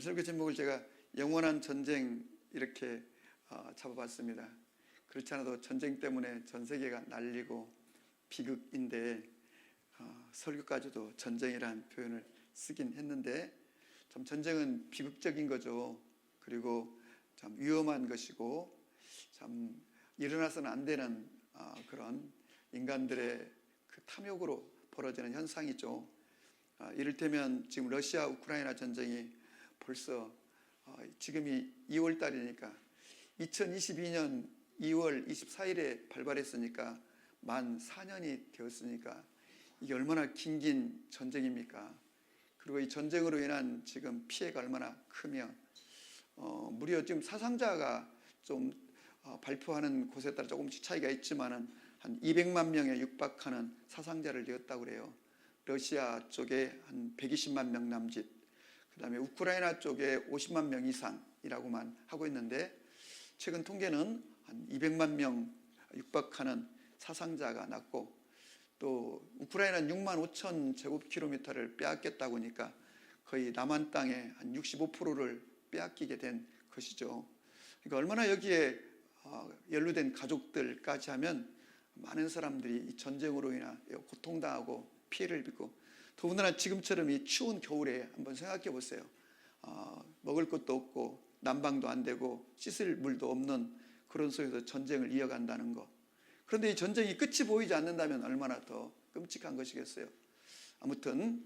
설교 제목을 제가 영원한 전쟁 이렇게 잡아봤습니다. 그렇지 않아도 전쟁 때문에 전 세계가 난리고 비극인데 설교까지도 전쟁이라는 표현을 쓰긴 했는데 참 전쟁은 비극적인 거죠. 그리고 참 위험한 것이고 참 일어나서는 안 되는 그런 인간들의 그 탐욕으로 벌어지는 현상이죠. 이를테면 지금 러시아 우크라이나 전쟁이 벌써 지금이 2월 달이니까 2022년 2월 24일에 발발했으니까 만 4년이 되었으니까 이게 얼마나 긴 전쟁입니까? 그리고 이 전쟁으로 인한 지금 피해가 얼마나 크며 무려 지금 사상자가 좀 발표하는 곳에 따라 조금씩 차이가 있지만은 한 200만 명에 육박하는 사상자를 내었다고 그래요. 러시아 쪽에 한 120만 명 남짓, 그 다음에 우크라이나 쪽에 50만 명 이상이라고만 하고 있는데 최근 통계는 한 200만 명 육박하는 사상자가 났고 또 우크라이나는 6만 5천 제곱킬로미터를 빼앗겼다고 하니까 거의 남한 땅의 한 65%를 빼앗기게 된 것이죠. 그러니까 얼마나 여기에 연루된 가족들까지 하면 많은 사람들이 이 전쟁으로 인해 고통당하고 피해를 입고 더군다나 지금처럼 이 추운 겨울에 한번 생각해 보세요. 먹을 것도 없고 난방도 안 되고 씻을 물도 없는 그런 속에서 전쟁을 이어간다는 것. 그런데 이 전쟁이 끝이 보이지 않는다면 얼마나 더 끔찍한 것이겠어요. 아무튼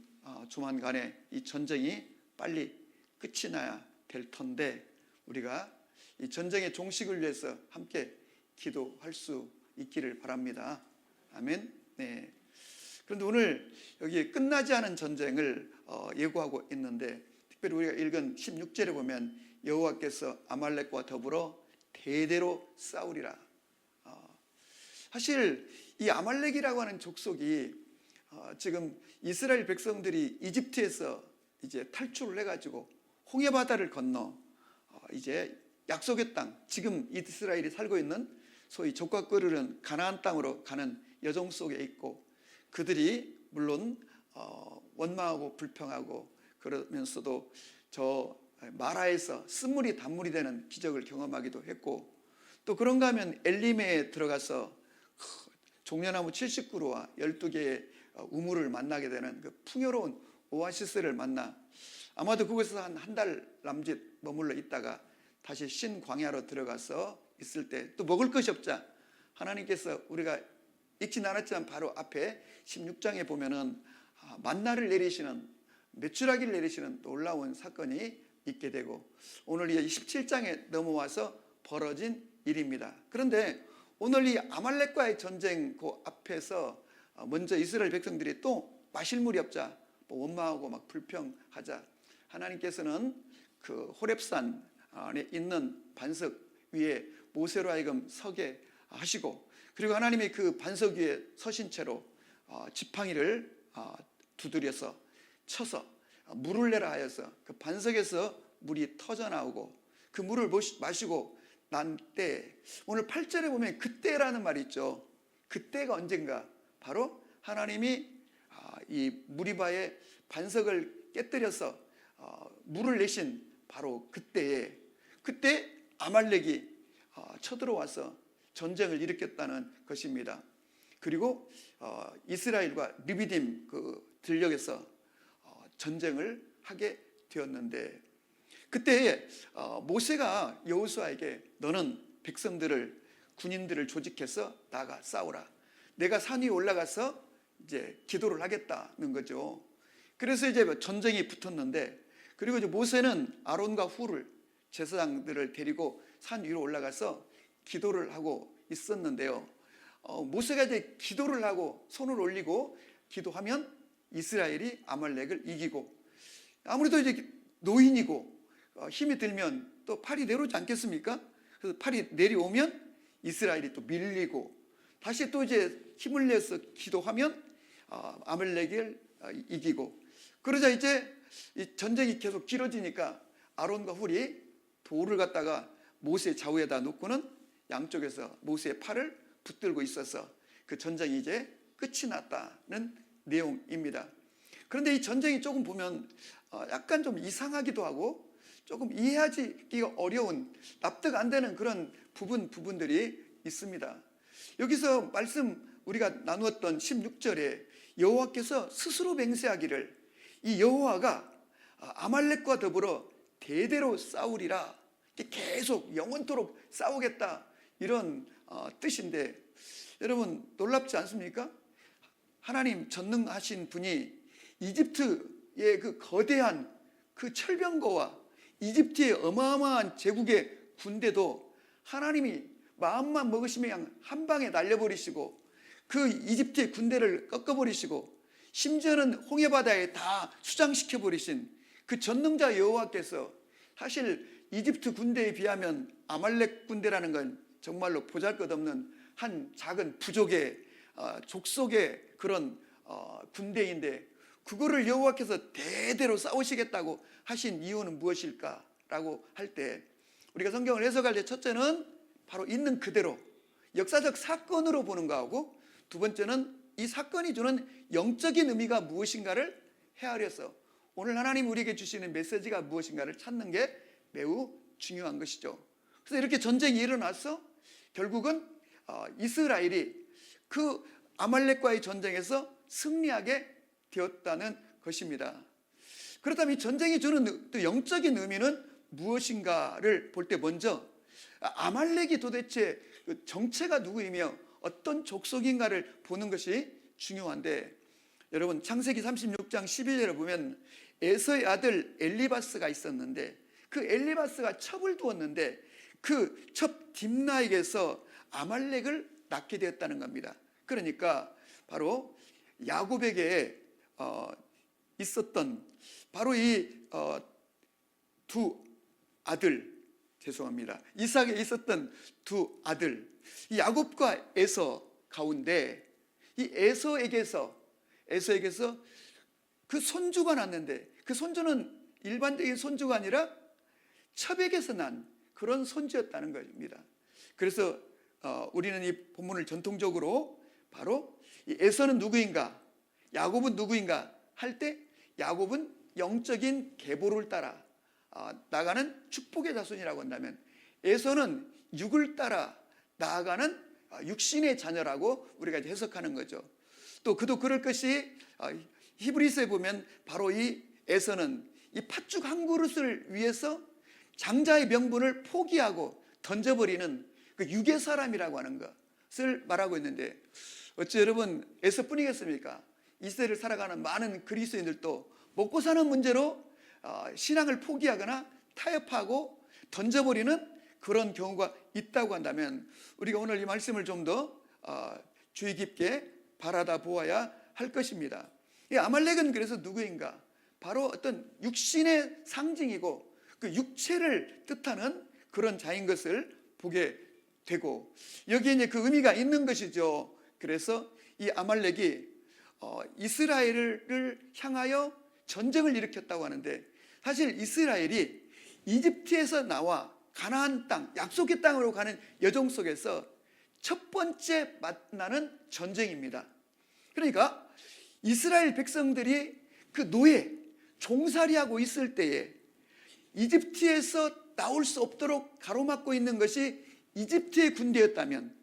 조만간에 이 전쟁이 빨리 끝이 나야 될 텐데 우리가 이 전쟁의 종식을 위해서 함께 기도할 수 있기를 바랍니다. 아멘. 네. 그런데 오늘 여기 끝나지 않은 전쟁을 예고하고 있는데 특별히 우리가 읽은 16절에 보면 여호와께서 아말렉과 더불어 대대로 싸우리라. 사실 이 아말렉이라고 하는 족속이 지금 이스라엘 백성들이 이집트에서 이제 탈출을 해가지고 홍해 바다를 건너 이제 약속의 땅, 지금 이스라엘이 살고 있는 소위 족과 끓으는 가나안 땅으로 가는 여정 속에 있고 그들이 물론 원망하고 불평하고 그러면서도 저 마라에서 쓴물이 단물이 되는 기적을 경험하기도 했고 또 그런가 하면 엘리메에 들어가서 종려나무 70그루와 12개의 우물을 만나게 되는 그 풍요로운 오아시스를 만나 아마도 그곳에서 한 달 남짓 머물러 있다가 다시 신광야로 들어가서 있을 때 또 먹을 것이 없자 하나님께서 우리가 읽진 않았지만 바로 앞에 16장에 보면은 만나를 내리시는 메추라기를 내리시는 놀라운 사건이 있게 되고 오늘 이 27장에 넘어와서 벌어진 일입니다. 그런데 오늘 이 아말렉과의 전쟁 그 앞에서 먼저 이스라엘 백성들이 또 마실 물이 없자 원망하고 막 불평하자 하나님께서는 그 호렙산 안에 있는 반석 위에 모세로 하여금 서게 하시고 그리고 하나님이 그 반석 위에 서신 채로 지팡이를 두드려서 쳐서 물을 내라 하여서 그 반석에서 물이 터져 나오고 그 물을 마시고 난 때 오늘 8절에 보면 그때라는 말이 있죠. 그때가 언젠가 바로 하나님이 이 무리바의 반석을 깨뜨려서 물을 내신 바로 그때 아말렉이 쳐들어와서 전쟁을 일으켰다는 것입니다. 그리고 이스라엘과 르비딤 그 들녘에서 전쟁을 하게 되었는데 그때 모세가 여호수아에게 너는 백성들을 군인들을 조직해서 나가 싸우라. 내가 산 위에 올라가서 이제 기도를 하겠다는 거죠. 그래서 이제 전쟁이 붙었는데 그리고 이제 모세는 아론과 훌을 제사장들을 데리고 산 위로 올라가서 기도를 하고 있었는데요. 모세가 이제 기도를 하고 손을 올리고 기도하면 이스라엘이 아말렉을 이기고 아무래도 이제 노인이고 힘이 들면 또 팔이 내려오지 않겠습니까? 그래서 팔이 내려오면 이스라엘이 또 밀리고 다시 또 이제 힘을 내서 기도하면 아말렉을 이기고 그러자 이제 이 전쟁이 계속 길어지니까 아론과 훌이 돌을 갖다가 모세 좌우에다 놓고는 양쪽에서 모세의 팔을 붙들고 있어서 그 전쟁이 이제 끝이 났다는 내용입니다. 그런데 이 전쟁이 조금 보면 약간 좀 이상하기도 하고 조금 이해하기가 어려운, 납득 안 되는 그런 부분들이 있습니다. 여기서 말씀 우리가 나누었던 16절에 여호와께서 스스로 맹세하기를 이 여호와가 아말렉과 더불어 대대로 싸우리라, 계속 영원토록 싸우겠다, 이런 뜻인데, 여러분 놀랍지 않습니까? 하나님 전능하신 분이 이집트의 그 거대한 그 철병거와 이집트의 어마어마한 제국의 군대도 하나님이 마음만 먹으시면 한 방에 날려버리시고 그 이집트의 군대를 꺾어버리시고 심지어는 홍해바다에 다 수장시켜 버리신 그 전능자 여호와께서 사실 이집트 군대에 비하면 아말렉 군대라는 건 정말로 보잘것없는 한 작은 부족의 족속의 그런 군대인데, 그거를 여호와께서 대대로 싸우시겠다고 하신 이유는 무엇일까라고 할 때, 우리가 성경을 해석할 때 첫째는 바로 있는 그대로 역사적 사건으로 보는 거하고, 두 번째는 이 사건이 주는 영적인 의미가 무엇인가를 헤아려서 오늘 하나님 우리에게 주시는 메시지가 무엇인가를 찾는 게 매우 중요한 것이죠. 그래서 이렇게 전쟁이 일어나서 결국은 이스라엘이 그 아말렉과의 전쟁에서 승리하게 되었다는 것입니다. 그렇다면 이 전쟁이 주는 또 영적인 의미는 무엇인가를 볼 때, 먼저 아말렉이 도대체 정체가 누구이며 어떤 족속인가를 보는 것이 중요한데, 여러분 창세기 36장 11절에 보면 에서의 아들 엘리바스가 있었는데 그 엘리바스가 첩을 두었는데 그 첩 딥나에게서 아말렉을 낳게 되었다는 겁니다. 그러니까 바로 야곱에게 있었던 바로 이 두 아들, 죄송합니다, 이삭에 있었던 두 아들, 이 야곱과 에서 가운데 이 에서에게서 그 손주가 났는데, 그 손주는 일반적인 손주가 아니라 첩에게서 난 그런 손주였다는 것입니다. 그래서 우리는 이 본문을 전통적으로 바로 이 에서는 누구인가, 야곱은 누구인가 할 때, 야곱은 영적인 계보를 따라 나아가는 축복의 자손이라고 한다면, 에서는 육을 따라 나아가는 육신의 자녀라고 우리가 해석하는 거죠. 또 그도 그럴 것이 히브리서에 보면 바로 이 에서는 이 팥죽 한 그릇을 위해서 장자의 명분을 포기하고 던져버리는 그 육의 사람이라고 하는 것을 말하고 있는데, 어째 여러분 에서뿐이겠습니까? 이 시대를 살아가는 많은 그리스도인들도 먹고 사는 문제로 신앙을 포기하거나 타협하고 던져버리는 그런 경우가 있다고 한다면, 우리가 오늘 이 말씀을 좀 더 주의 깊게 바라다 보아야 할 것입니다. 이 아말렉은 그래서 누구인가? 바로 어떤 육신의 상징이고 그 육체를 뜻하는 그런 자인 것을 보게 되고, 여기에 이제 그 의미가 있는 것이죠. 그래서 이 아말렉이 이스라엘을 향하여 전쟁을 일으켰다고 하는데, 사실 이스라엘이 이집트에서 나와 가나안 땅, 약속의 땅으로 가는 여정 속에서 첫 번째 만나는 전쟁입니다. 그러니까 이스라엘 백성들이 그 노예, 종살이하고 있을 때에 이집트에서 나올 수 없도록 가로막고 있는 것이 이집트의 군대였다면,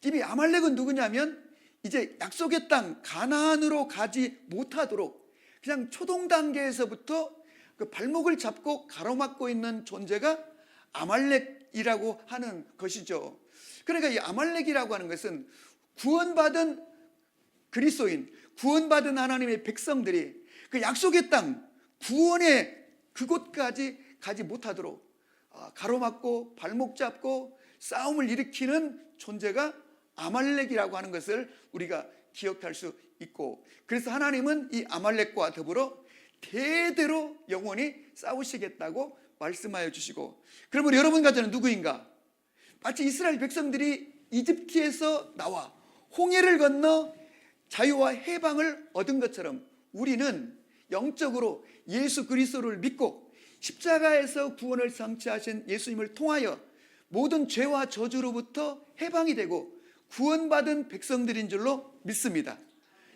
이미 아말렉은 누구냐면 이제 약속의 땅 가나안으로 가지 못하도록 그냥 초동 단계에서부터 그 발목을 잡고 가로막고 있는 존재가 아말렉이라고 하는 것이죠. 그러니까 이 아말렉이라고 하는 것은 구원받은 그리스도인, 구원받은 하나님의 백성들이 그 약속의 땅, 구원의 그곳까지 가지 못하도록 가로막고 발목 잡고 싸움을 일으키는 존재가 아말렉이라고 하는 것을 우리가 기억할 수 있고, 그래서 하나님은 이 아말렉과 더불어 대대로 영원히 싸우시겠다고 말씀하여 주시고, 그러면 여러분과 저는 누구인가? 마치 이스라엘 백성들이 이집트에서 나와 홍해를 건너 자유와 해방을 얻은 것처럼 우리는 영적으로 예수 그리스도를 믿고 십자가에서 구원을 성취하신 예수님을 통하여 모든 죄와 저주로부터 해방이 되고 구원받은 백성들인 줄로 믿습니다.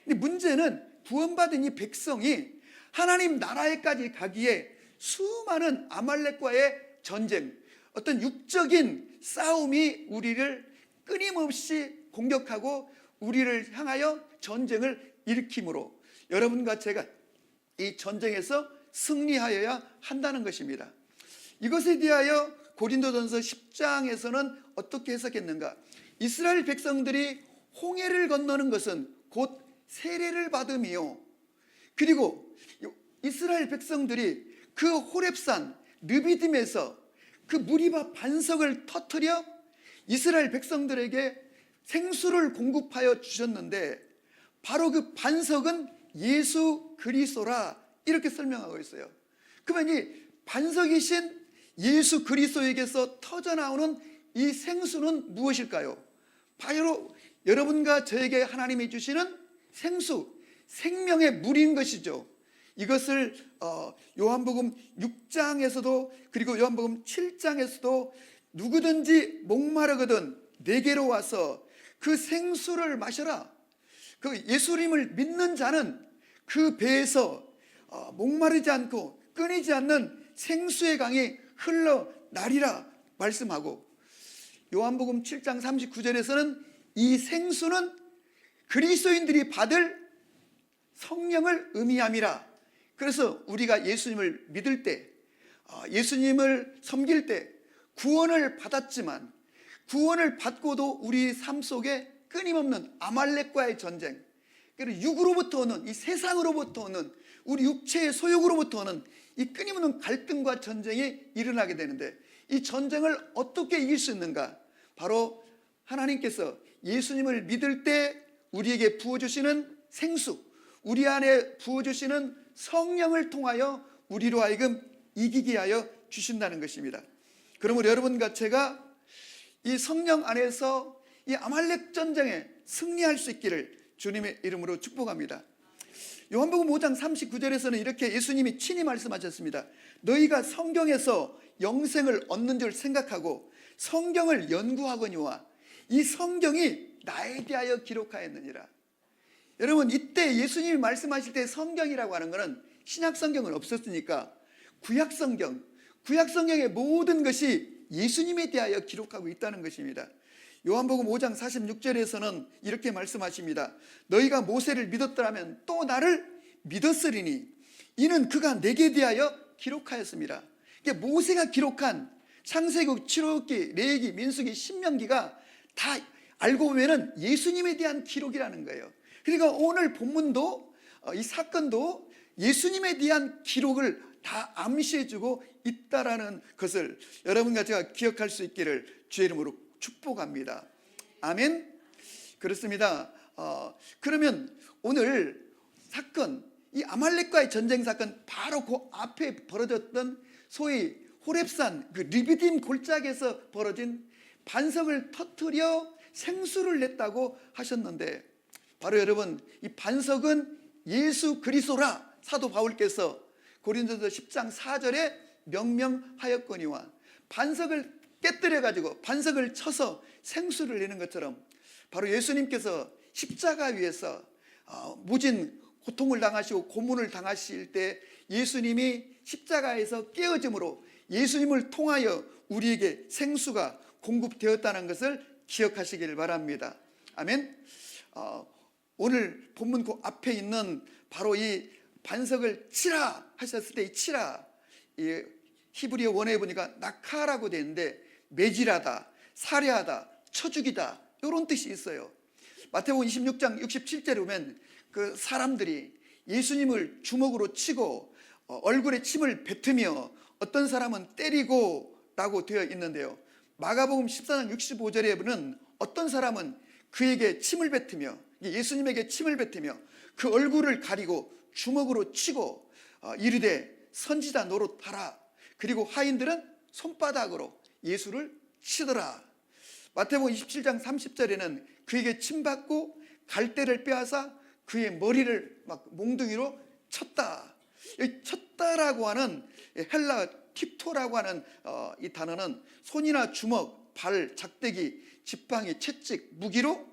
근데 문제는 구원받은 이 백성이 하나님 나라에까지 가기에 수많은 아말렉과의 전쟁, 어떤 육적인 싸움이 우리를 끊임없이 공격하고 우리를 향하여 전쟁을 일으키므로 여러분과 제가 이 전쟁에서 승리하여야 한다는 것입니다. 이것에 대하여 고린도전서 10장에서는 어떻게 해석했는가? 이스라엘 백성들이 홍해를 건너는 것은 곧 세례를 받음이요, 그리고 이스라엘 백성들이 그 호렙산 르비딤에서 그 무리바 반석을 터뜨려 이스라엘 백성들에게 생수를 공급하여 주셨는데 바로 그 반석은 예수 그리스도라, 이렇게 설명하고 있어요. 그러면 이 반석이신 예수 그리스도에게서 터져나오는 이 생수는 무엇일까요? 바로 여러분과 저에게 하나님이 주시는 생수, 생명의 물인 것이죠. 이것을 요한복음 6장에서도 그리고 요한복음 7장에서도 누구든지 목마르거든 내게로 와서 그 생수를 마셔라. 그 예수님을 믿는 자는 그 배에서 목마르지 않고 끊이지 않는 생수의 강이 흘러나리라 말씀하고, 요한복음 7장 39절에서는 이 생수는 그리스도인들이 받을 성령을 의미함이라. 그래서 우리가 예수님을 믿을 때, 예수님을 섬길 때 구원을 받았지만 구원을 받고도 우리 삶 속에 끊임없는 아말렉과의 전쟁, 그리고 육으로부터 오는, 이 세상으로부터 오는, 우리 육체의 소욕으로부터 오는 이 끊임없는 갈등과 전쟁이 일어나게 되는데, 이 전쟁을 어떻게 이길 수 있는가? 바로 하나님께서 예수님을 믿을 때 우리에게 부어주시는 생수, 우리 안에 부어주시는 성령을 통하여 우리로 하여금 이기게 하여 주신다는 것입니다. 그러므로 여러분과 제가 이 성령 안에서 이 아말렉 전쟁에 승리할 수 있기를 주님의 이름으로 축복합니다. 요한복음 5장 39절에서는 이렇게 예수님이 친히 말씀하셨습니다. 너희가 성경에서 영생을 얻는 줄 생각하고 성경을 연구하거니와 이 성경이 나에 대하여 기록하였느니라. 여러분, 이때 예수님이 말씀하실 때 성경이라고 하는 것은 신약 성경은 없었으니까 구약 성경의 모든 것이 예수님에 대하여 기록하고 있다는 것입니다. 요한복음 5장 46절에서는 이렇게 말씀하십니다. 너희가 모세를 믿었더라면 또 나를 믿었으리니 이는 그가 내게 대하여 기록하였습니다. 모세가 기록한 창세기, 출애굽기, 레위기, 민수기, 신명기가 다 알고 보면은 예수님에 대한 기록이라는 거예요. 그러니까 오늘 본문도 이 사건도 예수님에 대한 기록을 다 암시해주고 있다라는 것을 여러분과 제가 기억할 수 있기를 주의 이름으로 축복합니다. 아멘. 그렇습니다. 그러면 오늘 사건, 이 아말렉과의 전쟁 사건, 바로 그 앞에 벌어졌던 소위 호렙산 그 르비딤 골짜기에서 벌어진 반석을 터뜨려 생수를 냈다고 하셨는데, 바로 여러분, 이 반석은 예수 그리스도라 사도 바울께서 고린도서 10장 4절에 명명하였거니와, 반석을 깨뜨려 가지고 반석을 쳐서 생수를 내는 것처럼 바로 예수님께서 십자가 위에서 무진 고통을 당하시고 고문을 당하실 때 예수님이 십자가에서 깨어짐으로 예수님을 통하여 우리에게 생수가 공급되었다는 것을 기억하시기를 바랍니다. 아멘. 오늘 본문 그 앞에 있는 바로 이 반석을 치라 하셨을 때 이 치라, 이 히브리어 원어에 보니까 낙하라고 되는데 매질하다, 살해하다, 쳐 죽이다, 이런 뜻이 있어요. 마태복음 26장 67절에 보면 그 사람들이 예수님을 주먹으로 치고 얼굴에 침을 뱉으며 어떤 사람은 때리고 라고 되어 있는데요. 마가복음 14장 65절에 보면 어떤 사람은 그에게 침을 뱉으며, 예수님에게 침을 뱉으며 그 얼굴을 가리고 주먹으로 치고 이르되 선지자 노릇하라. 그리고 하인들은 손바닥으로 예수를 치더라. 마태복음 27장 30절에는 그에게 침받고 갈대를 빼앗아 그의 머리를 막 몽둥이로 쳤다. 이 쳤다라고 하는 헬라 팁토라고 하는 이 단어는 손이나 주먹, 발, 작대기, 지팡이, 채찍, 무기로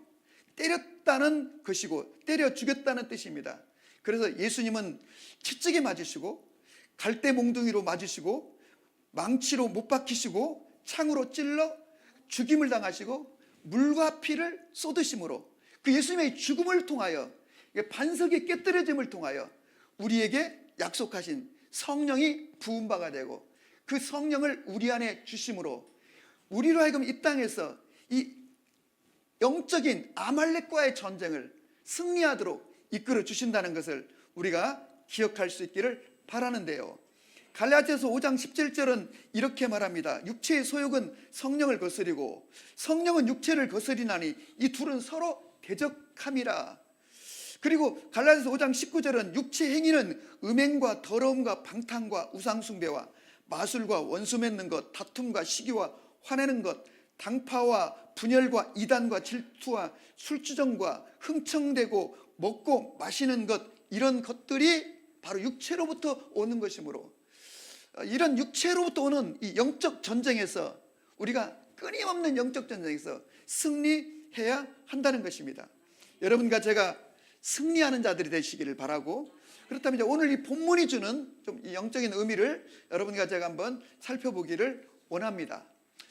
때렸다는 것이고 때려 죽였다는 뜻입니다. 그래서 예수님은 채찍에 맞으시고 갈대 몽둥이로 맞으시고 망치로 못 박히시고 창으로 찔러 죽임을 당하시고 물과 피를 쏟으심으로 그 예수님의 죽음을 통하여 반석이 깨뜨려짐을 통하여 우리에게 약속하신 성령이 부은 바가 되고 그 성령을 우리 안에 주심으로 우리로 하여금 이 땅에서 이 영적인 아말렉과의 전쟁을 승리하도록 이끌어 주신다는 것을 우리가 기억할 수 있기를 바라는데요. 갈라디아서 5장 17절은 이렇게 말합니다. 육체의 소욕은 성령을 거스리고 성령은 육체를 거스리나니 이 둘은 서로 대적함이라. 그리고 갈라디아서 5장 19절은 육체 행위는 음행과 더러움과 방탕과 우상숭배와 마술과 원수 맺는 것, 다툼과 시기와 화내는 것, 당파와 분열과 이단과 질투와 술주정과 흥청대고 먹고 마시는 것, 이런 것들이 바로 육체로부터 오는 것이므로 이런 육체로부터 오는 이 영적 전쟁에서 우리가 끊임없는 영적 전쟁에서 승리해야 한다는 것입니다. 여러분과 제가 승리하는 자들이 되시기를 바라고, 그렇다면 이제 오늘 이 본문이 주는 좀 이 영적인 의미를 여러분과 제가 한번 살펴보기를 원합니다.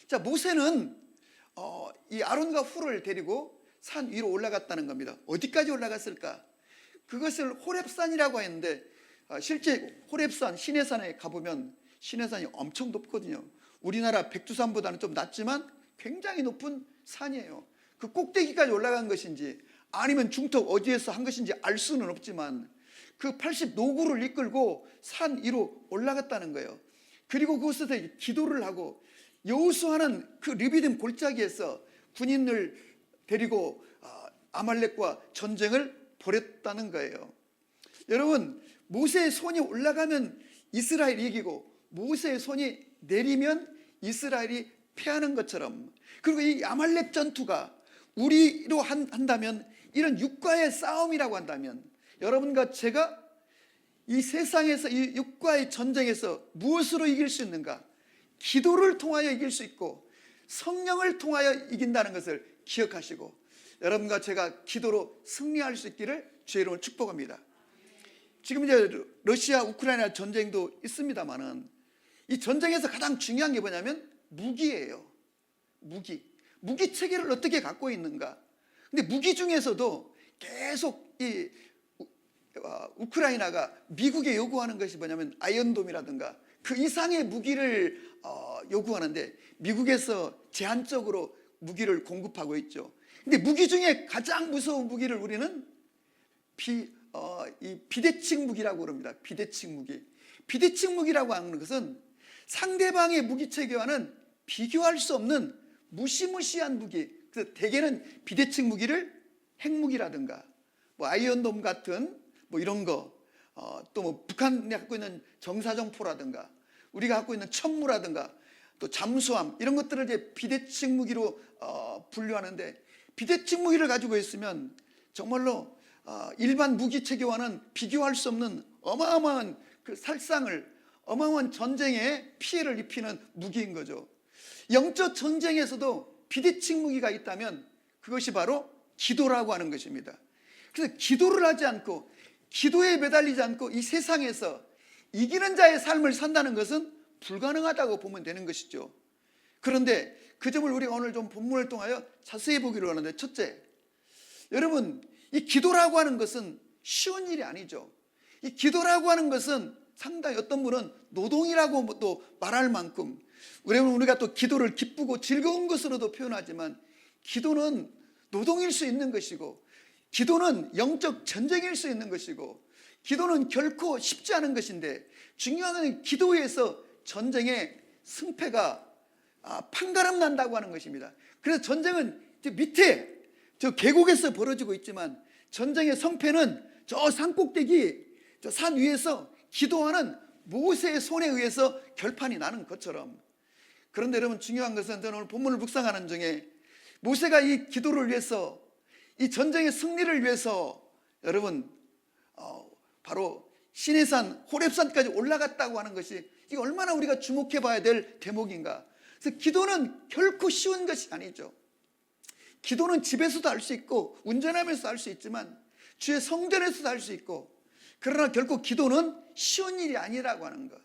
자, 모세는 이 아론과 훌을 데리고 산 위로 올라갔다는 겁니다. 어디까지 올라갔을까? 그것을 호렙산이라고 했는데 실제 호렙산 시내산에 가보면 시내산이 엄청 높거든요. 우리나라 백두산보다는 좀 낮지만 굉장히 높은 산이에요. 그 꼭대기까지 올라간 것인지 아니면 중턱 어디에서 한 것인지 알 수는 없지만 그 80노구를 이끌고 산 위로 올라갔다는 거예요. 그리고 그곳에서 기도를 하고 여호수아는 그 르비딤 골짜기에서 군인을 데리고 아말렉과 전쟁을 벌였다는 거예요. 여러분, 모세의 손이 올라가면 이스라엘이 이기고 모세의 손이 내리면 이스라엘이 패하는 것처럼, 그리고 이 아말렉 전투가 우리로 한다면 이런 육과의 싸움이라고 한다면 여러분과 제가 이 세상에서 이 육과의 전쟁에서 무엇으로 이길 수 있는가? 기도를 통하여 이길 수 있고 성령을 통하여 이긴다는 것을 기억하시고 여러분과 제가 기도로 승리할 수 있기를 주의 이름으로 축복합니다. 지금 이제 러시아 우크라이나 전쟁도 있습니다만은 이 전쟁에서 가장 중요한 게 뭐냐면 무기예요. 무기 체계를 어떻게 갖고 있는가. 근데 무기 중에서도 계속 이 우크라이나가 미국에 요구하는 것이 뭐냐면 아이언돔이라든가 그 이상의 무기를 요구하는데 미국에서 제한적으로 무기를 공급하고 있죠. 근데 무기 중에 가장 무서운 무기를 우리는 이 비대칭 무기라고 그럽니다. 비대칭 무기. 비대칭 무기라고 하는 것은 상대방의 무기 체계와는 비교할 수 없는 무시무시한 무기. 그래서 대개는 비대칭 무기를 핵무기라든가 뭐 아이언돔 같은 뭐 이런 거, 또 뭐 북한이 갖고 있는 정사정포라든가 우리가 갖고 있는 천무라든가 또 잠수함 이런 것들을 이제 비대칭 무기로 분류하는데, 비대칭 무기를 가지고 있으면 정말로 일반 무기 체계와는 비교할 수 없는 어마어마한 그 살상을, 어마어마한 전쟁에 피해를 입히는 무기인 거죠. 영적 전쟁에서도 비대칭 무기가 있다면 그것이 바로 기도라고 하는 것입니다. 그래서 기도를 하지 않고 기도에 매달리지 않고 이 세상에서 이기는 자의 삶을 산다는 것은 불가능하다고 보면 되는 것이죠. 그런데 그 점을 우리가 오늘 좀 본문을 통하여 자세히 보기를 원하는데, 첫째, 여러분 이 기도라고 하는 것은 쉬운 일이 아니죠. 이 기도라고 하는 것은 상당히 어떤 분은 노동이라고 또 말할 만큼, 우리가 또 기도를 기쁘고 즐거운 것으로도 표현하지만 기도는 노동일 수 있는 것이고 기도는 영적 전쟁일 수 있는 것이고 기도는 결코 쉽지 않은 것인데, 중요한 건 기도에서 전쟁의 승패가 판가름 난다고 하는 것입니다. 그래서 전쟁은 밑에 저 계곡에서 벌어지고 있지만 전쟁의 성패는 저 산꼭대기, 저 산 위에서 기도하는 모세의 손에 의해서 결판이 나는 것처럼. 그런데 여러분, 중요한 것은 저는 오늘 본문을 묵상하는 중에 모세가 이 기도를 위해서, 이 전쟁의 승리를 위해서 여러분 바로 시내산 호렙산까지 올라갔다고 하는 것이 이게 얼마나 우리가 주목해 봐야 될 대목인가. 그래서 기도는 결코 쉬운 것이 아니죠. 기도는 집에서도 할 수 있고 운전하면서도 할 수 있지만 주의 성전에서도 할 수 있고 그러나 결코 기도는 쉬운 일이 아니라고 하는 거.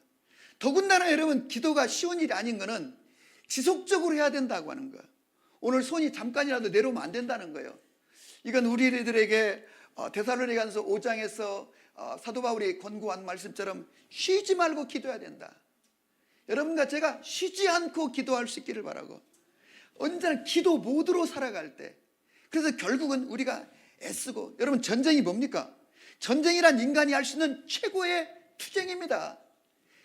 더군다나 여러분, 기도가 쉬운 일이 아닌 거는 지속적으로 해야 된다고 하는 거. 오늘 손이 잠깐이라도 내려오면 안 된다는 거예요. 이건 우리들에게 데살로니가서 5장에서 사도 바울이 권고한 말씀처럼 쉬지 말고 기도해야 된다. 여러분과 제가 쉬지 않고 기도할 수 있기를 바라고, 언제나 기도 모드로 살아갈 때, 그래서 결국은 우리가 애쓰고, 여러분 전쟁이 뭡니까? 전쟁이란 인간이 할 수 있는 최고의 투쟁입니다.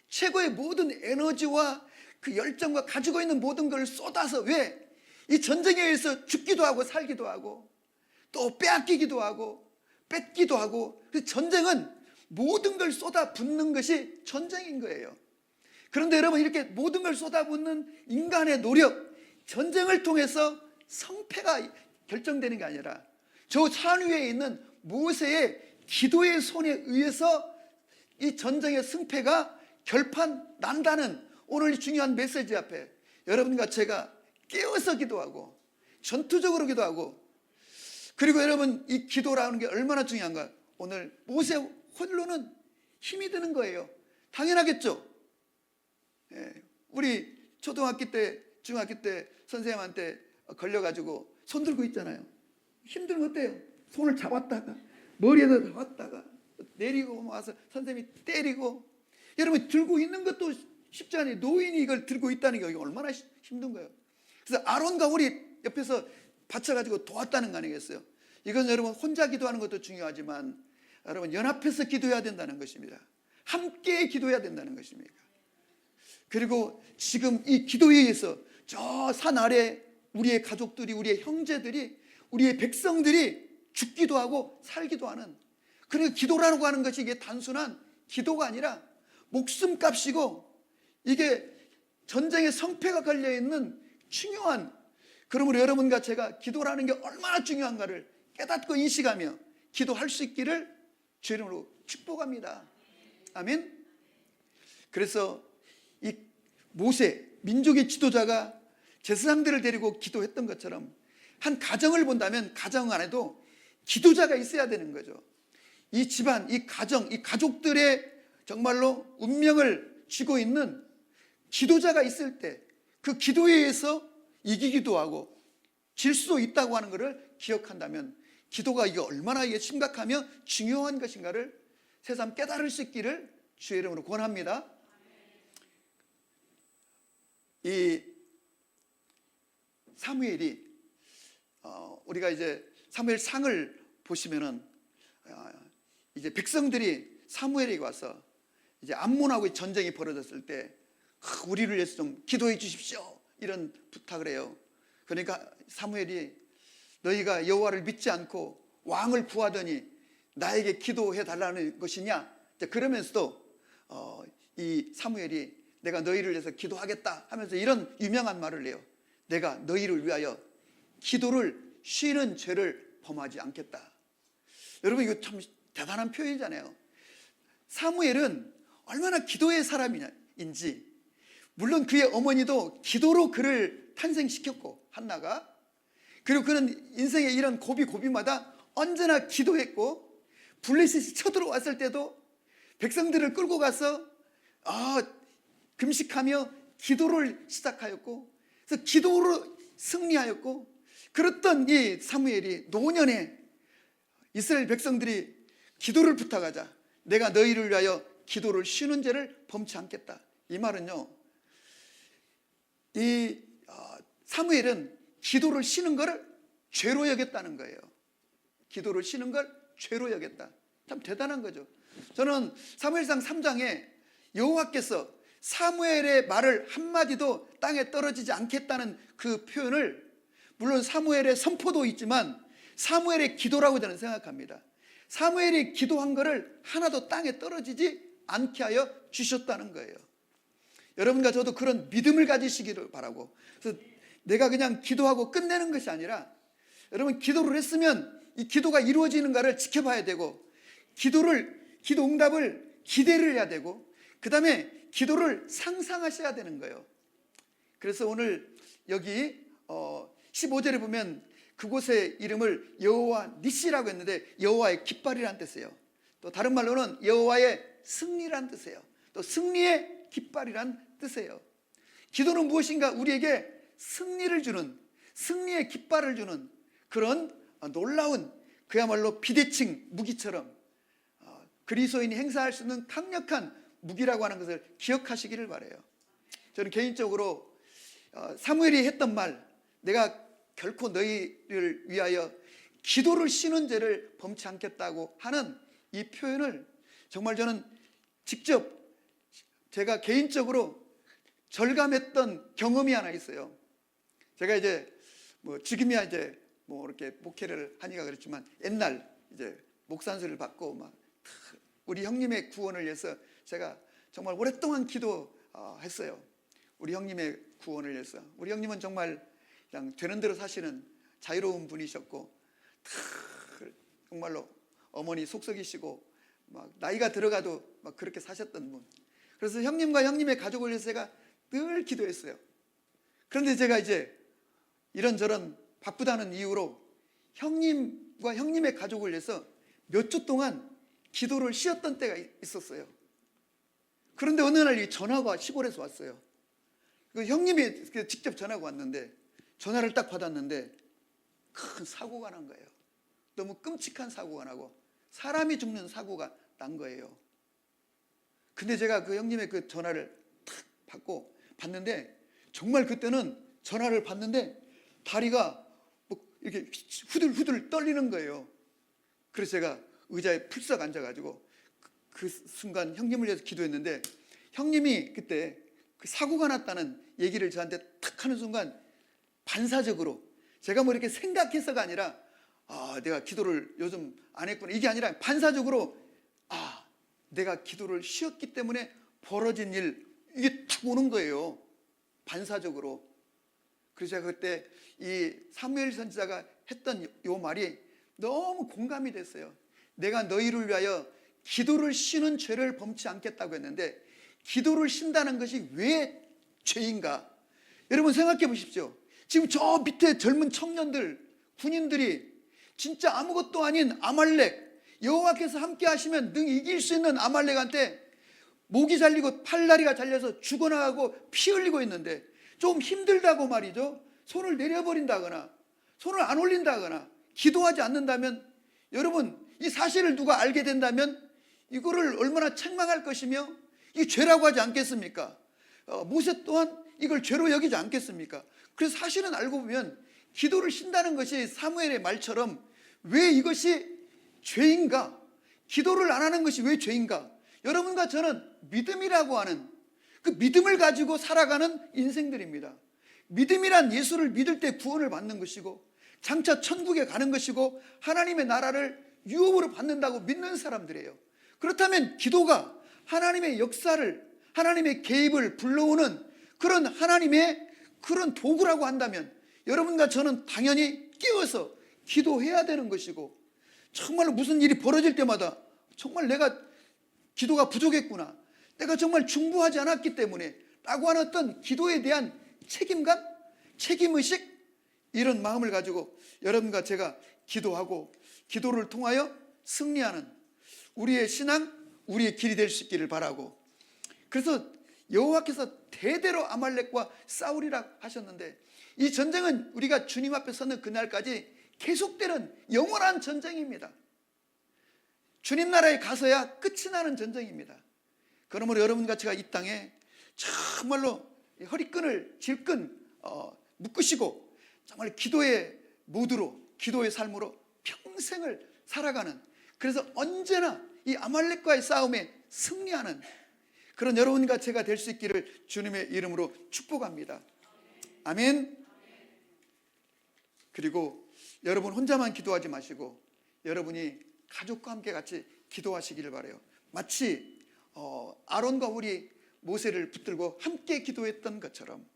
최고의 모든 에너지와 그 열정과 가지고 있는 모든 걸 쏟아서, 왜? 이 전쟁에 의해서 죽기도 하고 살기도 하고 또 빼앗기기도 하고 뺏기도 하고, 그 전쟁은 모든 걸 쏟아붓는 것이 전쟁인 거예요. 그런데 여러분, 이렇게 모든 걸 쏟아붓는 인간의 노력, 전쟁을 통해서 성패가 결정되는 게 아니라 저 산 위에 있는 모세의 기도의 손에 의해서 이 전쟁의 승패가 결판 난다는 오늘 중요한 메시지 앞에 여러분과 제가 깨어서 기도하고 전투적으로 기도하고, 그리고 여러분, 이 기도라는 게 얼마나 중요한가. 오늘 모세 홀로는 힘이 드는 거예요. 당연하겠죠. 우리 초등학교 때, 중학교 때 선생님한테 걸려가지고 손 들고 있잖아요. 힘들면 어때요? 손을 잡았다가 머리에다 잡았다가 내리고 와서 선생님이 때리고, 여러분 들고 있는 것도 쉽지 않아요. 노인이 이걸 들고 있다는 게 얼마나 힘든 거예요. 그래서 아론과 홀이 옆에서 받쳐가지고 도왔다는 거 아니겠어요? 이건 여러분 혼자 기도하는 것도 중요하지만 여러분 연합해서 기도해야 된다는 것입니다. 함께 기도해야 된다는 것입니다. 그리고 지금 이 기도에 의해서 저 산 아래 우리의 가족들이, 우리의 형제들이, 우리의 백성들이 죽기도 하고 살기도 하는, 그리고 기도라고 하는 것이 이게 단순한 기도가 아니라 목숨값이고, 이게 전쟁의 성패가 걸려있는 중요한, 그러므로 여러분과 제가 기도라는 게 얼마나 중요한가를 깨닫고 인식하며 기도할 수 있기를 주 이름으로 축복합니다. 아멘. 그래서 이 모세, 민족의 지도자가 제사장들을 데리고 기도했던 것처럼 한 가정을 본다면 가정 안에도 기도자가 있어야 되는 거죠. 이 집안, 이 가정, 이 가족들의 정말로 운명을 쥐고 있는 기도자가 있을 때 그 기도에 의해서 이기기도 하고 질 수도 있다고 하는 것을 기억한다면 기도가 이게 얼마나 이게 심각하며 중요한 것인가를 새삼 깨달을 수 있기를 주의 이름으로 권합니다. 이 사무엘이 우리가 이제 사무엘상을 보시면은 이제 백성들이 사무엘에게 와서 이제 암몬하고 전쟁이 벌어졌을 때 우리를 위해서 좀 기도해 주십시오 이런 부탁을 해요. 그러니까 사무엘이 너희가 여호와를 믿지 않고 왕을 구하더니 나에게 기도해 달라는 것이냐, 그러면서도 이 사무엘이 내가 너희를 위해서 기도하겠다 하면서 이런 유명한 말을 해요. 내가 너희를 위하여 기도를 쉬는 죄를 범하지 않겠다. 여러분 이거 참 대단한 표현이잖아요. 사무엘은 얼마나 기도의 사람인지, 물론 그의 어머니도 기도로 그를 탄생시켰고 한나가, 그리고 그는 인생의 이런 고비마다 언제나 기도했고, 블레셋이 쳐들어왔을 때도 백성들을 끌고 가서 금식하며 기도를 시작하였고, 그래서 기도로 승리하였고, 그랬던 이 사무엘이 노년에 이스라엘 백성들이 기도를 부탁하자 내가 너희를 위하여 기도를 쉬는 죄를 범치 않겠다. 이 말은요, 이 사무엘은 기도를 쉬는 것을 죄로 여겼다는 거예요. 기도를 쉬는 걸 죄로 여겼다. 참 대단한 거죠. 저는 사무엘상 3장에 여호와께서 사무엘의 말을 한마디도 땅에 떨어지지 않겠다는 그 표현을, 물론 사무엘의 선포도 있지만 사무엘의 기도라고 저는 생각합니다. 사무엘이 기도한 것을 하나도 땅에 떨어지지 않게 하여 주셨다는 거예요. 여러분과 저도 그런 믿음을 가지시기를 바라고, 그래서 내가 그냥 기도하고 끝내는 것이 아니라, 여러분 기도를 했으면 이 기도가 이루어지는가를 지켜봐야 되고, 기도 응답을 기대를 해야 되고, 그 다음에 기도를 상상하셔야 되는 거예요. 그래서 오늘 여기 15절에 보면 그곳의 이름을 여호와 니시라고 했는데 여호와의 깃발이라는 뜻이에요. 또 다른 말로는 여호와의 승리란 뜻이에요. 또 승리의 깃발이란 뜻이에요. 기도는 무엇인가? 우리에게 승리를 주는, 승리의 깃발을 주는 그런 놀라운, 그야말로 비대칭 무기처럼 그리스도인이 행사할 수 있는 강력한 무기라고 하는 것을 기억하시기를 바라요. 저는 개인적으로 사무엘이 했던 말, 내가 결코 너희를 위하여 기도를 쉬는 죄를 범치 않겠다고 하는 이 표현을 정말 저는 직접 제가 개인적으로 절감했던 경험이 하나 있어요. 제가 이제 지금이야 이제 이렇게 목회를 하니까 그렇지만 옛날 이제 목산수를 받고 막 우리 형님의 구원을 위해서 제가 정말 오랫동안 기도했어요. 우리 형님의 구원을 위해서. 우리 형님은 정말 그냥 되는 대로 사시는 자유로운 분이셨고, 정말로 어머니 속썩이시고 막 나이가 들어가도 막 그렇게 사셨던 분. 그래서 형님과 형님의 가족을 위해서 제가 늘 기도했어요. 그런데 제가 이제 이런저런 바쁘다는 이유로 형님과 형님의 가족을 위해서 몇 주 동안 기도를 쉬었던 때가 있었어요. 그런데 어느 날 이 전화가 시골에서 왔어요. 그 형님이 직접 전화가 왔는데, 전화를 딱 받았는데 큰 사고가 난 거예요. 너무 끔찍한 사고가 나고 사람이 죽는 사고가 난 거예요. 근데 제가 그 형님의 그 전화를 탁 받고 봤는데, 정말 그때는 전화를 받는데 다리가 이렇게 후들후들 떨리는 거예요. 그래서 제가 의자에 풀썩 앉아가지고 그 순간 형님을 위해서 기도했는데, 형님이 그때 그 사고가 났다는 얘기를 저한테 탁 하는 순간 반사적으로, 제가 뭐 이렇게 생각해서가 아니라 내가 기도를 요즘 안 했구나, 이게 아니라 반사적으로 내가 기도를 쉬었기 때문에 벌어진 일, 이게 탁 오는 거예요. 반사적으로. 그래서 제가 그때 이 사무엘 선지자가 했던 요 말이 너무 공감이 됐어요. 내가 너희를 위하여 기도를 쉬는 죄를 범치 않겠다고 했는데, 기도를 쉰다는 것이 왜 죄인가? 여러분 생각해 보십시오. 지금 저 밑에 젊은 청년들, 군인들이 진짜 아무것도 아닌 아말렉, 여호와께서 함께 하시면 능 이길 수 있는 아말렉한테 목이 잘리고 팔다리가 잘려서 죽어나가고 피 흘리고 있는데, 좀 힘들다고 말이죠, 손을 내려버린다거나 손을 안 올린다거나 기도하지 않는다면, 여러분 이 사실을 누가 알게 된다면 이거를 얼마나 책망할 것이며 이게 죄라고 하지 않겠습니까? 모세 또한 이걸 죄로 여기지 않겠습니까? 그래서 사실은 알고 보면 기도를 쉰다는 것이 사무엘의 말처럼 왜 이것이 죄인가? 기도를 안 하는 것이 왜 죄인가? 여러분과 저는 믿음이라고 하는 그 믿음을 가지고 살아가는 인생들입니다. 믿음이란 예수를 믿을 때 구원을 받는 것이고 장차 천국에 가는 것이고 하나님의 나라를 유업으로 받는다고 믿는 사람들이에요. 그렇다면 기도가 하나님의 역사를, 하나님의 개입을 불러오는 그런 하나님의 그런 도구라고 한다면, 여러분과 저는 당연히 끼워서 기도해야 되는 것이고, 정말로 무슨 일이 벌어질 때마다 정말 내가 기도가 부족했구나, 내가 정말 중부하지 않았기 때문에 라고 하는 어떤 기도에 대한 책임감, 책임의식, 이런 마음을 가지고 여러분과 제가 기도하고 기도를 통하여 승리하는 우리의 신앙, 우리의 길이 될 수 있기를 바라고, 그래서 여호와께서 대대로 아말렉과 싸우리라 하셨는데, 이 전쟁은 우리가 주님 앞에 서는 그날까지 계속되는 영원한 전쟁입니다. 주님 나라에 가서야 끝이 나는 전쟁입니다. 그러므로 여러분과 제가 이 땅에 정말로 허리끈을 질끈 묶으시고 정말 기도의 모드로, 기도의 삶으로 평생을 살아가는, 그래서 언제나 이 아말렉과의 싸움에 승리하는 그런 여러분과 제가 될 수 있기를 주님의 이름으로 축복합니다. 아멘. 그리고 여러분 혼자만 기도하지 마시고 여러분이 가족과 함께 같이 기도하시기를 바라요. 마치 아론과 홀이 모세를 붙들고 함께 기도했던 것처럼,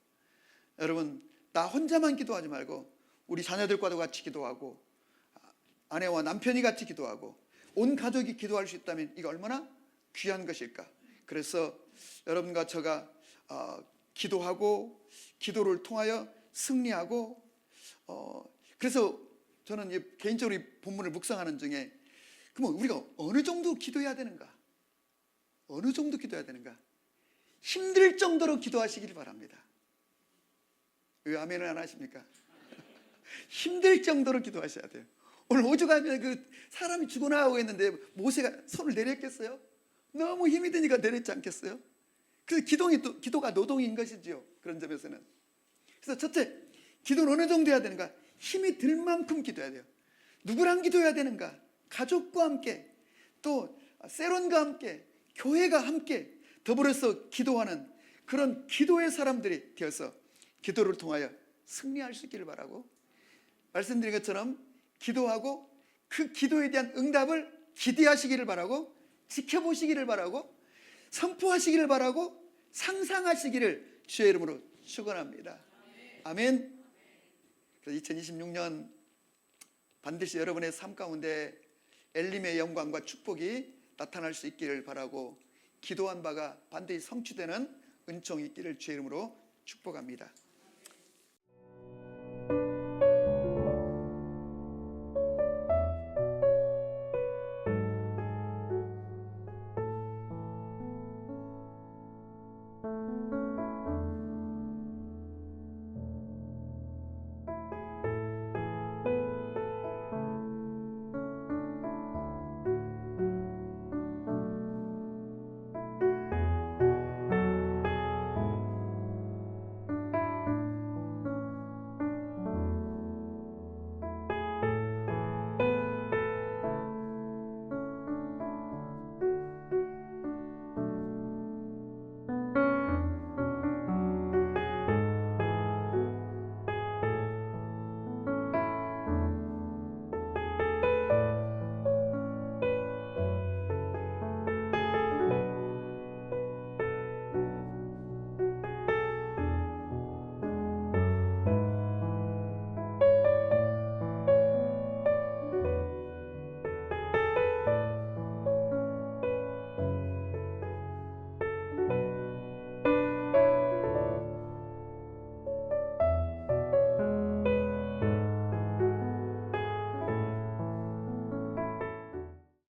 여러분 나 혼자만 기도하지 말고 우리 자녀들과도 같이 기도하고 아내와 남편이 같이 기도하고 온 가족이 기도할 수 있다면 이게 얼마나 귀한 것일까. 그래서 여러분과 제가 기도하고 기도를 통하여 승리하고, 그래서 저는 개인적으로 이 본문을 묵상하는 중에 그러면 우리가 어느 정도 기도해야 되는가? 어느 정도 기도해야 되는가? 힘들 정도로 기도하시길 바랍니다. 왜 아멘을 안 하십니까? 힘들 정도로 기도하셔야 돼요. 오늘 오죽하면 그 사람이 죽어나가고 있는데 모세가 손을 내렸겠어요? 너무 힘이 드니까 내렸지 않겠어요? 그 기도가 노동인 것이지요. 그런 점에서는. 그래서 첫째, 기도는 어느 정도 해야 되는가? 힘이 들 만큼 기도해야 돼요. 누구랑 기도해야 되는가? 가족과 함께, 또 세론과 함께, 교회가 함께 더불어서 기도하는 그런 기도의 사람들이 되어서 기도를 통하여 승리할 수 있기를 바라고, 말씀드린 것처럼 기도하고 그 기도에 대한 응답을 기대하시기를 바라고, 지켜보시기를 바라고, 선포하시기를 바라고, 상상하시기를 주의 이름으로 축원합니다. 아멘. 2026년 반드시 여러분의 삶 가운데 엘림의 영광과 축복이 나타날 수 있기를 바라고, 기도한 바가 반드시 성취되는 은총이 있기를 주의 이름으로 축복합니다.